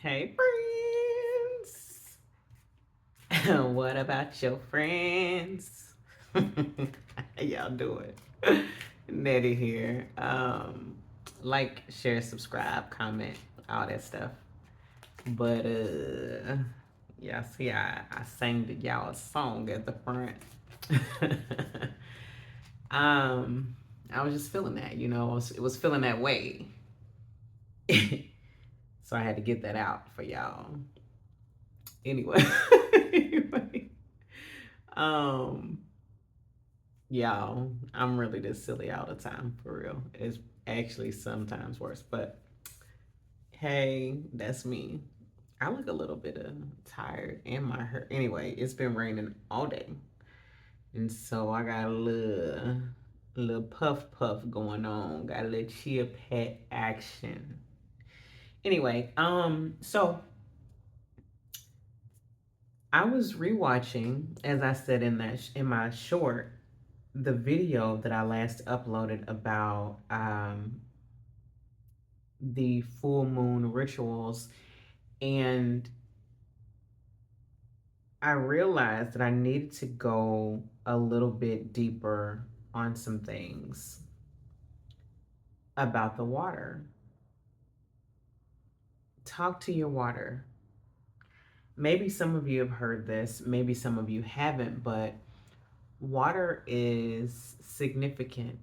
Hey, friends. What about your friends? How y'all doing? Nettie here. Like, share, subscribe, comment, all that stuff. But yeah, see, I sang to y'all a song at the front. um, I was just feeling that, it was feeling that way. So I had to get that out for y'all. Anyway, anyway, um, y'all, I'm really this silly all the time for real. It's actually sometimes worse, but hey, that's me. I look a little bit tired and my hair. Anyway, it's been raining all day, and so I got a little puff puff going on. Got a little chia pet action. Anyway, so I was rewatching, as I said in my short, the video that I last uploaded about the full moon rituals, and I realized that I needed to go a little bit deeper on some things about the water. Talk to your water. Maybe some of you have heard this, maybe some of you haven't, but water is significant.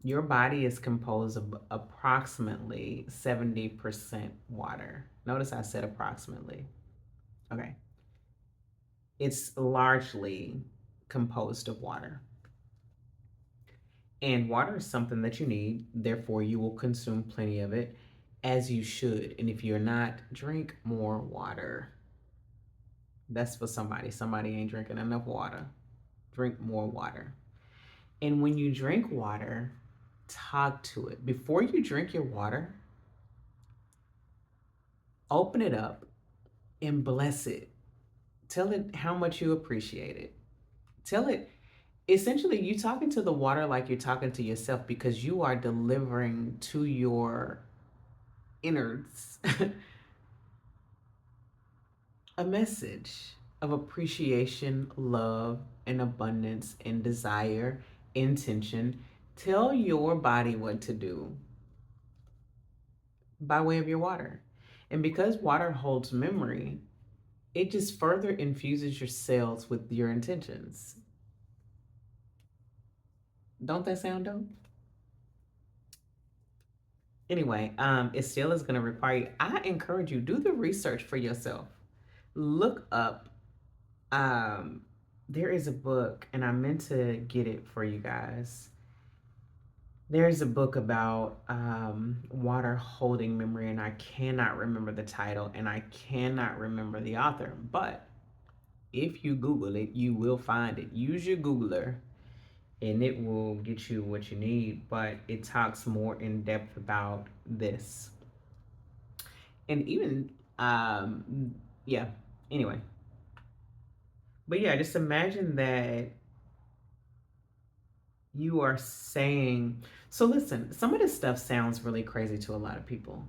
Your body is composed of approximately 70% water. Notice I said approximately. Okay. It's largely composed of water. And water is something that you need, therefore, you will consume plenty of it as you should. And if you're not, drink more water. That's for somebody. Somebody ain't drinking enough water. Drink more water. And when you drink water, talk to it. Before you drink your water, open it up and bless it. Tell it how much you appreciate it. Tell it, essentially, you talking to the water like you're talking to yourself, because you are delivering to your innards a message of appreciation, love, and abundance, and desire, intention. Tell your body what to do by way of your water. And because water holds memory, it just further infuses your cells with your intentions. Don't that sound dope? Anyway, it still is going to require you. I encourage you, do the research for yourself. Look up. Um, there is a book, and I meant to get it for you guys. There's a book about water holding memory, and I cannot remember the title, and I cannot remember the author. But if you Google it, you will find it. Use your Googler, and it will get you what you need. But it talks more in depth about this. And even, yeah, anyway. But yeah, just imagine that you are saying, so listen, some of this stuff sounds really crazy to a lot of people.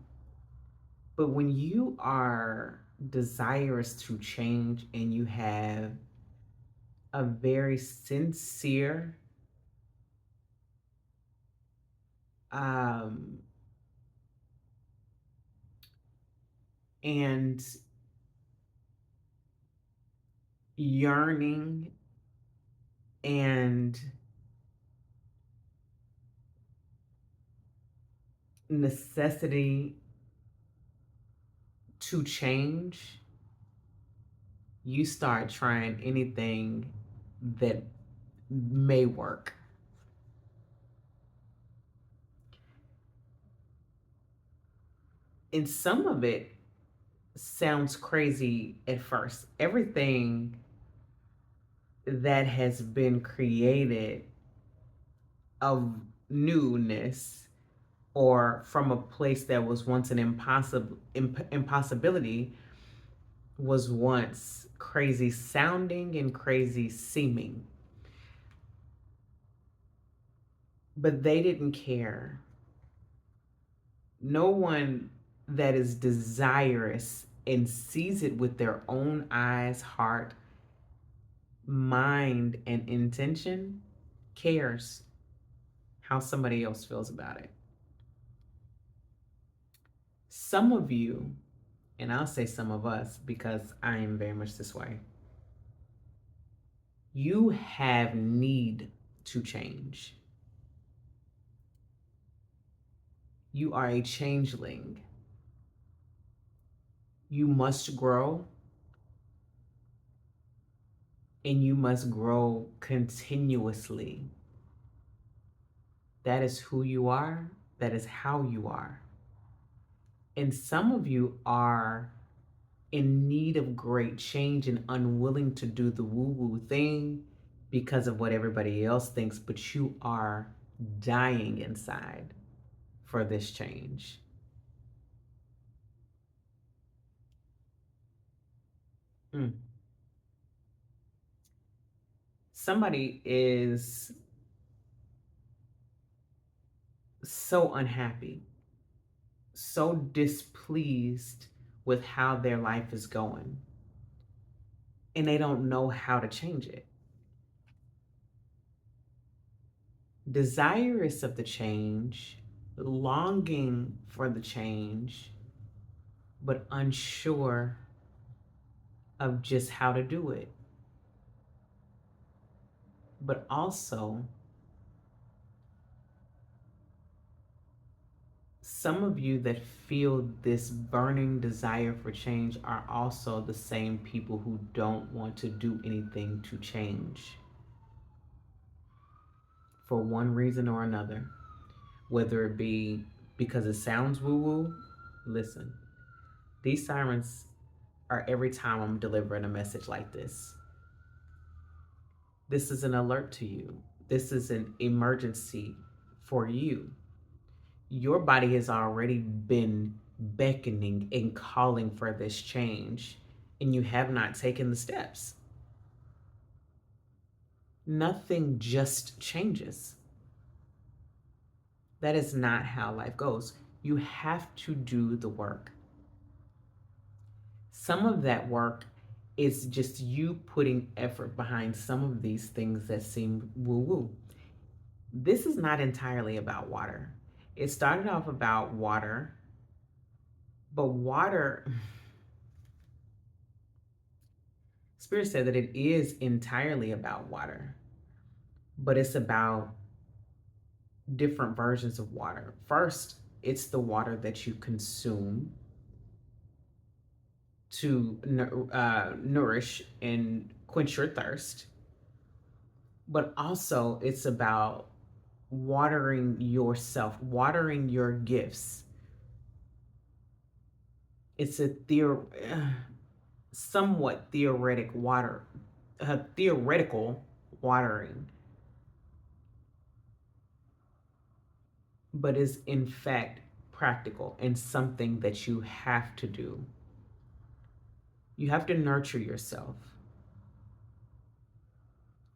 But when you are desirous to change and you have a very sincere um, and yearning and necessity to change, you start trying anything that may work. And some of it sounds crazy at first. Everything that has been created of newness or from a place that was once an impossibility was once crazy sounding and crazy seeming. But they didn't care. No one that is desirous and sees it with their own eyes, heart, mind, and intention cares how somebody else feels about it. Some of you, and I'll say some of us because I am very much this way, you have need to change. You are a changeling. You must grow, and you must grow continuously. That is who you are, that is how you are. And some of you are in need of great change and unwilling to do the woo woo thing because of what everybody else thinks, but you are dying inside for this change. Mm. Somebody is so unhappy, so displeased with how their life is going, and they don't know how to change it. Desirous of the change, longing for the change, but unsure of just how to do it. But also, some of you that feel this burning desire for change are also the same people who don't want to do anything to change for one reason or another, whether it be because it sounds woo woo. Listen, these sirens are every time I'm delivering a message like this. This is an alert to you. This is an emergency for you. Your body has already been beckoning and calling for this change, and you have not taken the steps. Nothing just changes. That is not how life goes. You have to do the work. Some of that work is just you putting effort behind some of these things that seem woo woo. This is not entirely about water. It started off about water, but water, Spirit said that it is entirely about water, but it's about different versions of water. First, it's the water that you consume to nourish and quench your thirst, but also it's about watering yourself, watering your gifts. It's a somewhat theoretical watering, but is in fact practical and something that you have to do. You have to nurture yourself.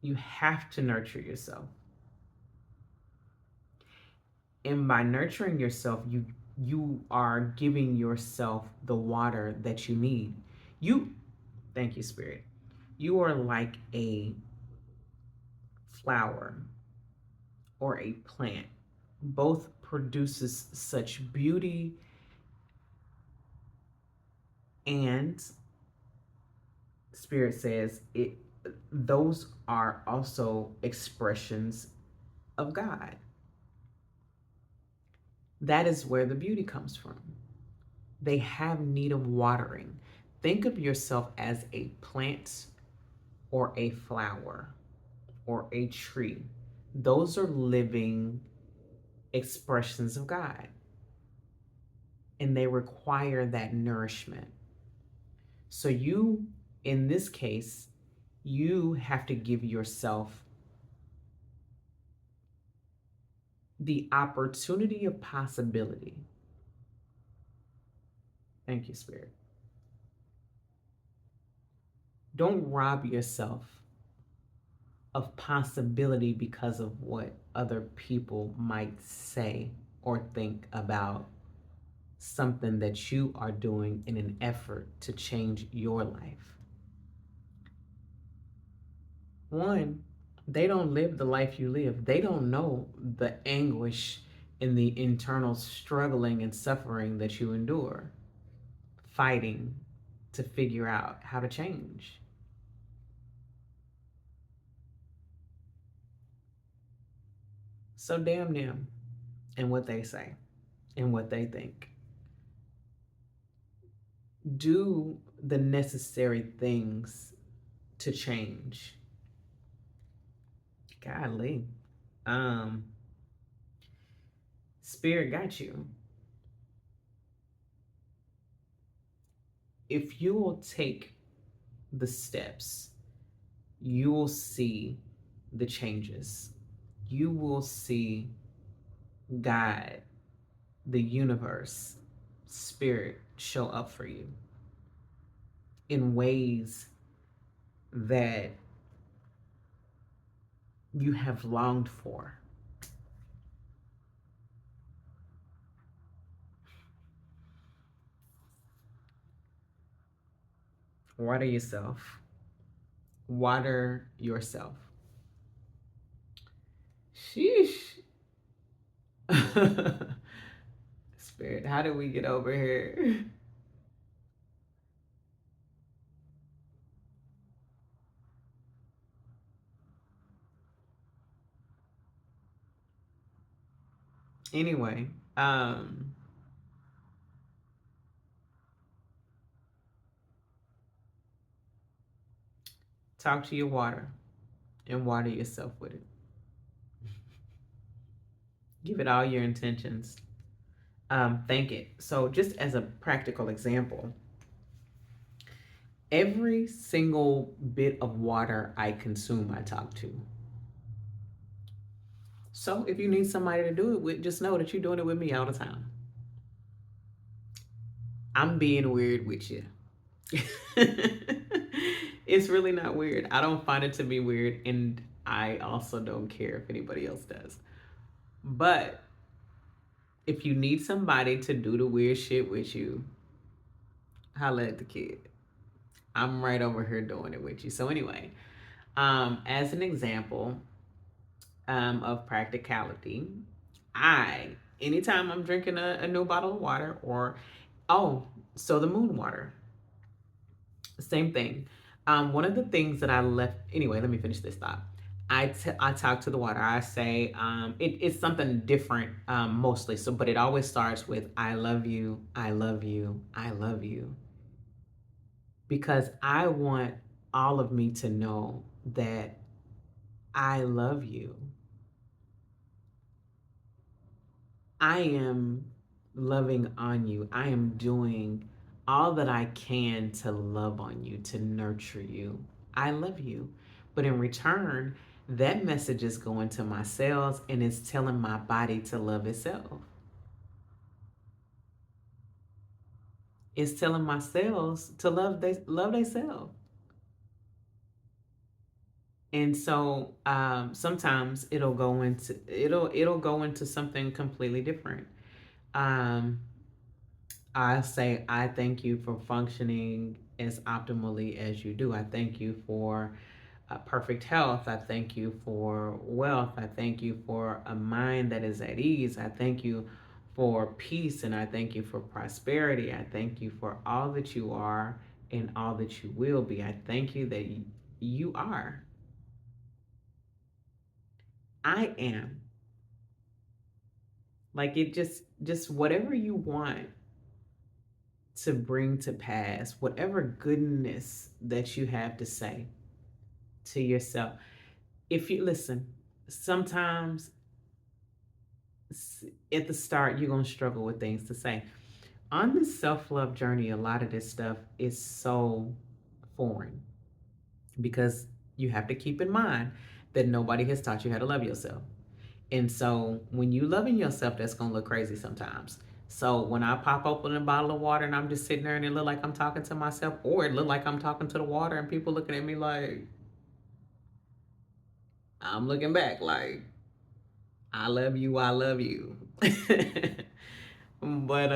You have to nurture yourself. And by nurturing yourself, you are giving yourself the water that you need. You Thank you, Spirit. You are like a flower or a plant. Both produces such beauty, and Spirit says it those are also expressions of God. That is where the beauty comes from. They have need of watering. Think of yourself as a plant or a flower or a tree. Those are living expressions of God, and they require that nourishment. So, in this case, you have to give yourself the opportunity of possibility. Thank you, Spirit. Don't rob yourself of possibility because of what other people might say or think about something that you are doing in an effort to change your life. One, they don't live the life you live. They don't know the anguish and the internal struggling and suffering that you endure, fighting to figure out how to change. So damn them and what they say and what they think. Do the necessary things to change. Golly. Um, Spirit got you. If you will take the steps, you will see the changes. You will see God, the universe, spirit show up for you in ways that you have longed for. Water yourself. Water yourself. Sheesh. Spirit, how did we get over here? Anyway, talk to your water and water yourself with it. Give it all your intentions. Thank it. So, just as a practical example, every single bit of water I consume, I talk to. So, if you need somebody to do it with, just know that you're doing it with me all the time. I'm being weird with you. It's really not weird. I don't find it to be weird, and I also don't care if anybody else does. But if you need somebody to do the weird shit with you, holla at the kid. I'm right over here doing it with you. So anyway, as an example of practicality, I anytime I'm drinking a new bottle of water or oh, so the moon water, same thing. One of the things that I left anyway. Let me finish this thought. I talk to the water. I say it's something different mostly. So, but it always starts with "I love you, I love you, I love you," because I want all of me to know that I love you. I am loving on you. I am doing all that I can to love on you, to nurture you. I love you. But in return, that message is going to my cells and it's telling my body to love itself. It's telling my cells to love themselves. And so sometimes it'll go into something completely different. Um, I say, I thank you for functioning as optimally as you do. I thank you for perfect health. I thank you for wealth. I thank you for a mind that is at ease. I thank you for peace and I thank you for prosperity. I thank you for all that you are and all that you will be. I thank you that you are. I am. Like it just whatever you want to bring to pass, whatever goodness that you have to say to yourself. If you listen, sometimes at the start, you're going to struggle with things to say. On this self love journey, a lot of this stuff is so foreign because you have to keep in mind that nobody has taught you how to love yourself. And so when you loving yourself, that's gonna look crazy sometimes. So when I pop open a bottle of water and I'm just sitting there and it look like I'm talking to myself, or it look like I'm talking to the water and people looking at me like I'm looking back like I love you, I love you. But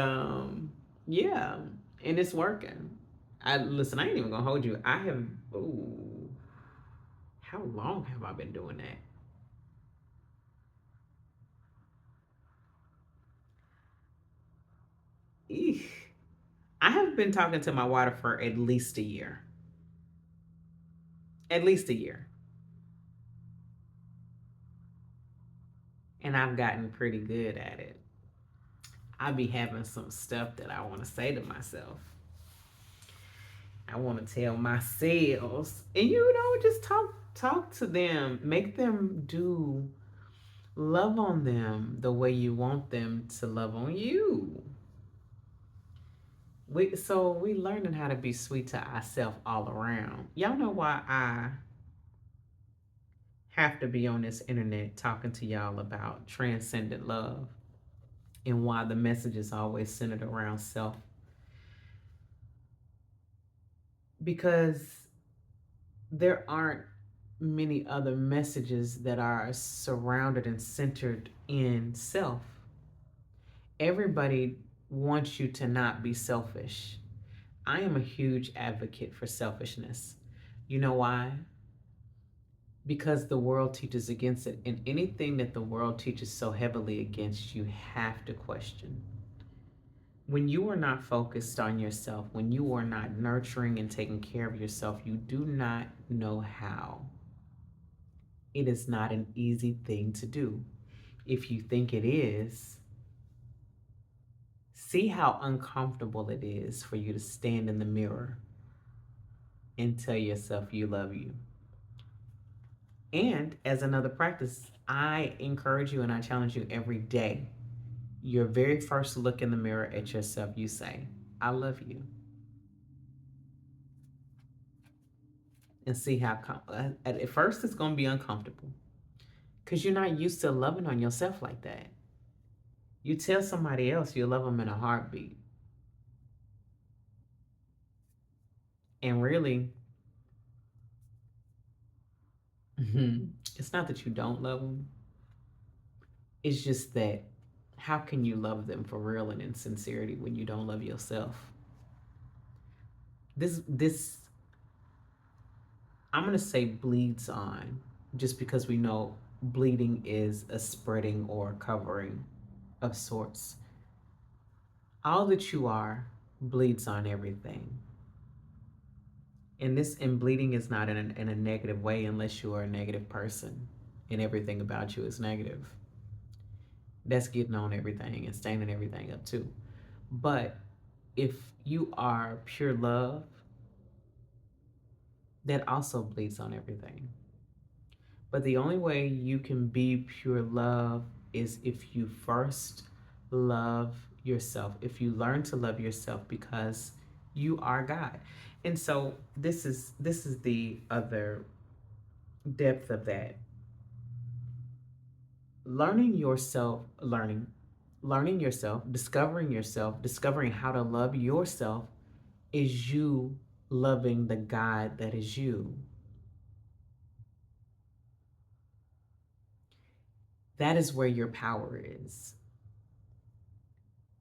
yeah, and it's working. I listen. I ain't even gonna hold you. I have. Ooh, how long have I been doing that? Eesh. I have been talking to my water for at least a year. At least a year, and I've gotten pretty good at it. I be having some stuff that I want to say to myself. I want to tell myself, and just talk to them, make them do, love on them the way you want them to love on you. We learning how to be sweet to ourselves all around. Y'all know why I have to be on this internet talking to y'all about transcendent love and why the message is always centered around self, because there aren't many other messages that are surrounded and centered in self. Everybody wants you to not be selfish. I am a huge advocate for selfishness. You know why? Because the world teaches against it. And anything that the world teaches so heavily against, you have to question. When you are not focused on yourself, when you are not nurturing and taking care of yourself, you do not know how. It is not an easy thing to do. If you think it is, see how uncomfortable it is for you to stand in the mirror and tell yourself you love you. And as another practice, I encourage you and I challenge you every day. Your very first look in the mirror at yourself, you say, I love you. And see how, at first, it's going to be uncomfortable because you're not used to loving on yourself like that. You tell somebody else you love them in a heartbeat. And really, it's not that you don't love them, it's just that how can you love them for real and in sincerity when you don't love yourself? This I'm gonna say bleeds on, just because we know bleeding is a spreading or covering of sorts. All that you are bleeds on everything. And bleeding is not in a negative way unless you are a negative person and everything about you is negative. That's getting on everything and staining everything up too. But if you are pure love, that also bleeds on everything. But the only way you can be pure love is if you first love yourself, if you learn to love yourself because you are God. And so this is the other depth of that. Learning yourself, learning yourself, discovering how to love yourself is you loving the God that is you. That is where your power is.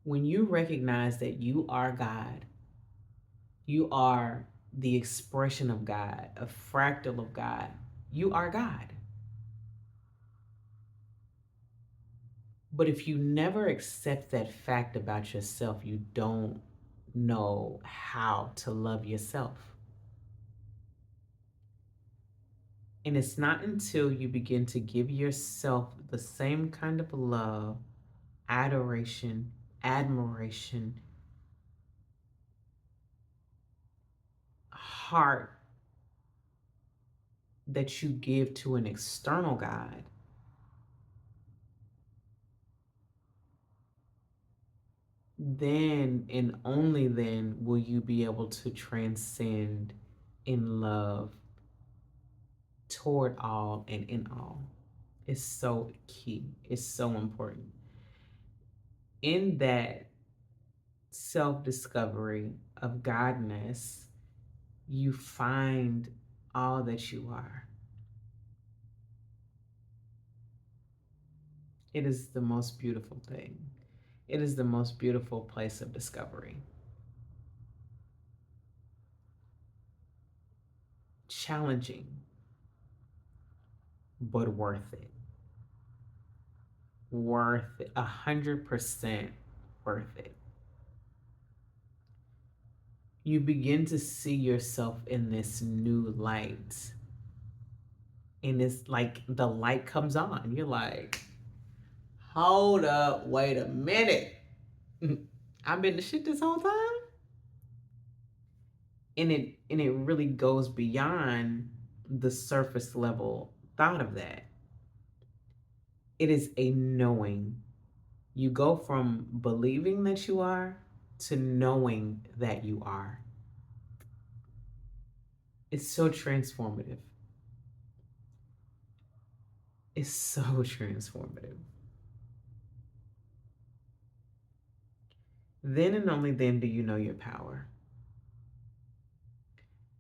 When you recognize that you are God, you are the expression of God, a fractal of God, you are God. But if you never accept that fact about yourself, you don't know how to love yourself. And it's not until you begin to give yourself the same kind of love, adoration, admiration, heart that you give to an external God, then and only then will you be able to transcend in love toward all and in all. It's so key, it's so important. In that self discovery of Godness, you find all that you are. It is the most beautiful thing. It is the most beautiful place of discovery. Challenging, but worth it. Worth it. 100% worth it. You begin to see yourself in this new light. And it's like the light comes on. You're like, hold up, wait a minute. I've been the shit this whole time. And it really goes beyond the surface level thought of that. It is a knowing. You go from believing that you are to knowing that you are. It's so transformative. It's so transformative. Then and only then do you know your power.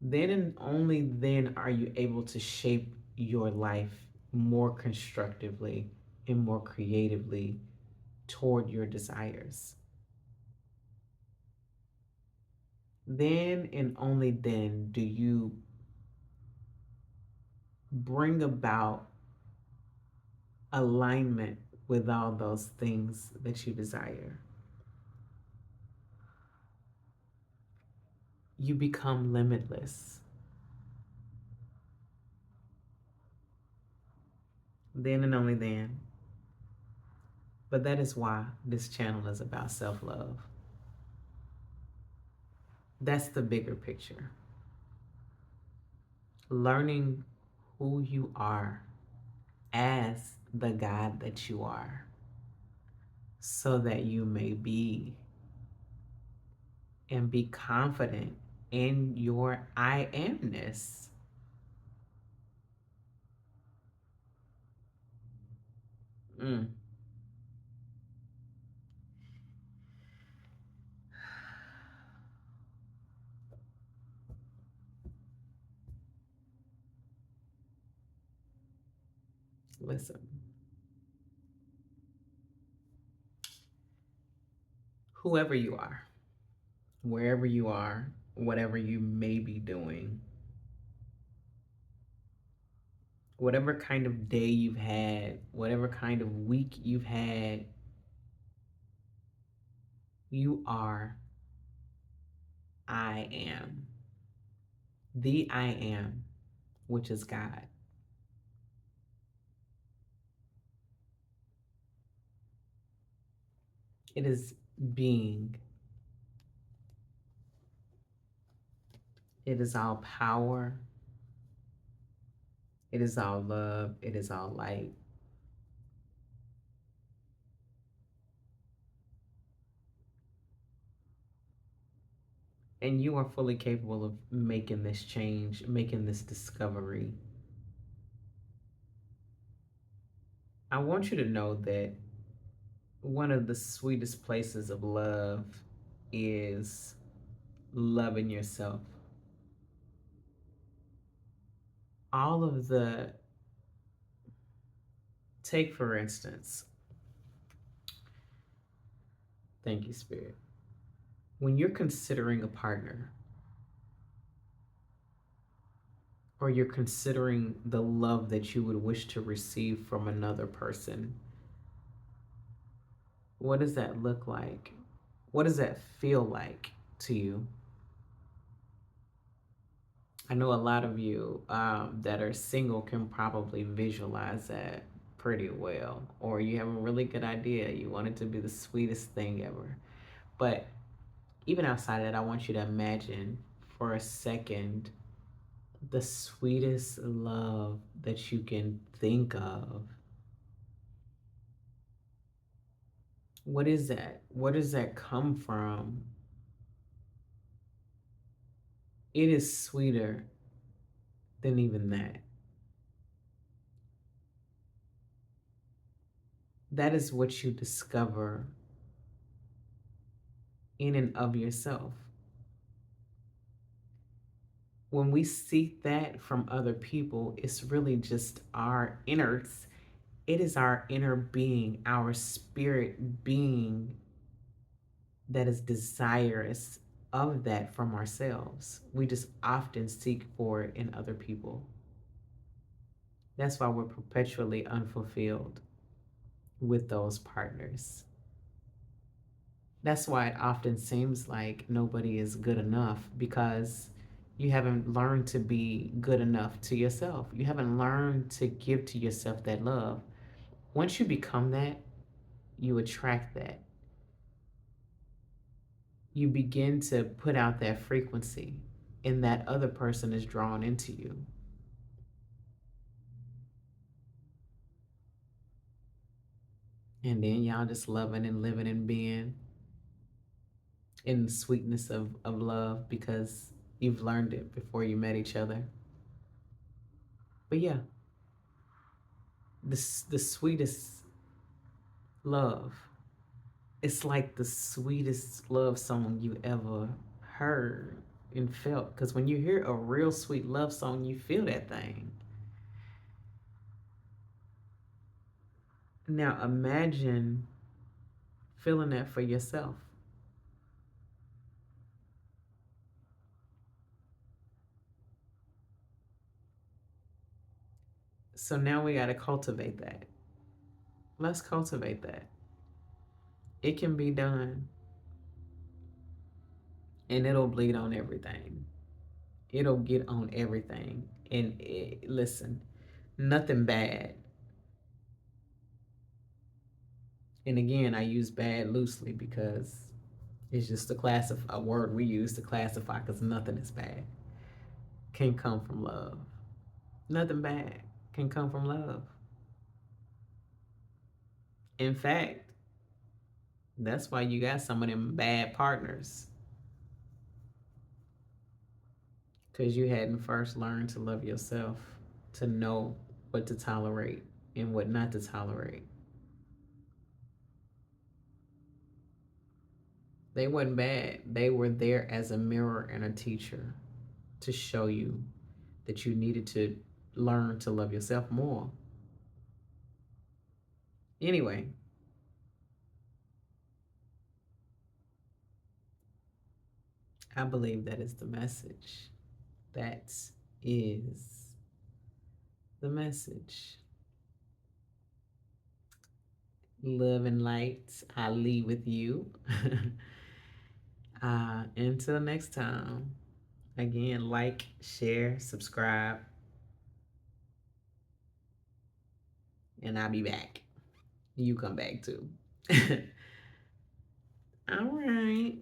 Then and only then are you able to shape your life more constructively and more creatively toward your desires. Then and only then do you bring about alignment with all those things that you desire. You become limitless. Then and only then. But that is why this channel is about self love. That's the bigger picture. Learning who you are as the God that you are, so that you may be and be confident in your I amness. Mm. Listen, whoever you are, wherever you are, whatever you may be doing, whatever kind of day you've had, whatever kind of week you've had, you are I am. The I am, which is God. It is being. It is all power. It is all love. It is all light. And you are fully capable of making this change, making this discovery. I want you to know that one of the sweetest places of love is loving yourself. All of the, take for instance, thank you, Spirit. When you're considering a partner, or you're considering the love that you would wish to receive from another person, what does that look like? What does that feel like to you? I know a lot of you that are single can probably visualize that pretty well, or you have a really good idea. You want it to be the sweetest thing ever. But even outside of that, I want you to imagine for a second the sweetest love that you can think of. What is that? Where does that come from? It is sweeter than even that. That is what you discover in and of yourself. When we seek that from other people, it's really just our innards. It is our inner being, our spirit being that is desirous of that from ourselves. We just often seek for it in other people. That's why we're perpetually unfulfilled with those partners. That's why it often seems like nobody is good enough because you haven't learned to be good enough to yourself. You haven't learned to give to yourself that love. Once you become that, you attract that. You begin to put out that frequency, and that other person is drawn into you. And then y'all just loving and living and being in the sweetness of love because you've learned it before you met each other. But yeah, the sweetest love. It's like the sweetest love song you ever heard and felt. Because when you hear a real sweet love song, you feel that thing. Now imagine feeling that for yourself. So now we got to cultivate that. Let's cultivate that. It can be done, and it'll bleed on everything. It'll get on everything. And listen, nothing bad. And again, I use bad loosely because it's just a word we use to classify because nothing is bad. Can come from love. Nothing bad can come from love. In fact, that's why you got some of them bad partners because you hadn't first learned to love yourself, to know what to tolerate and what not to tolerate. They wasn't bad. They were there as a mirror and a teacher to show you that you needed to learn to love yourself more. Anyway, I believe that is the message. That is the message. Love and light, I leave with you. Until next time, again, like, share, subscribe, and I'll be back. You come back too. All right.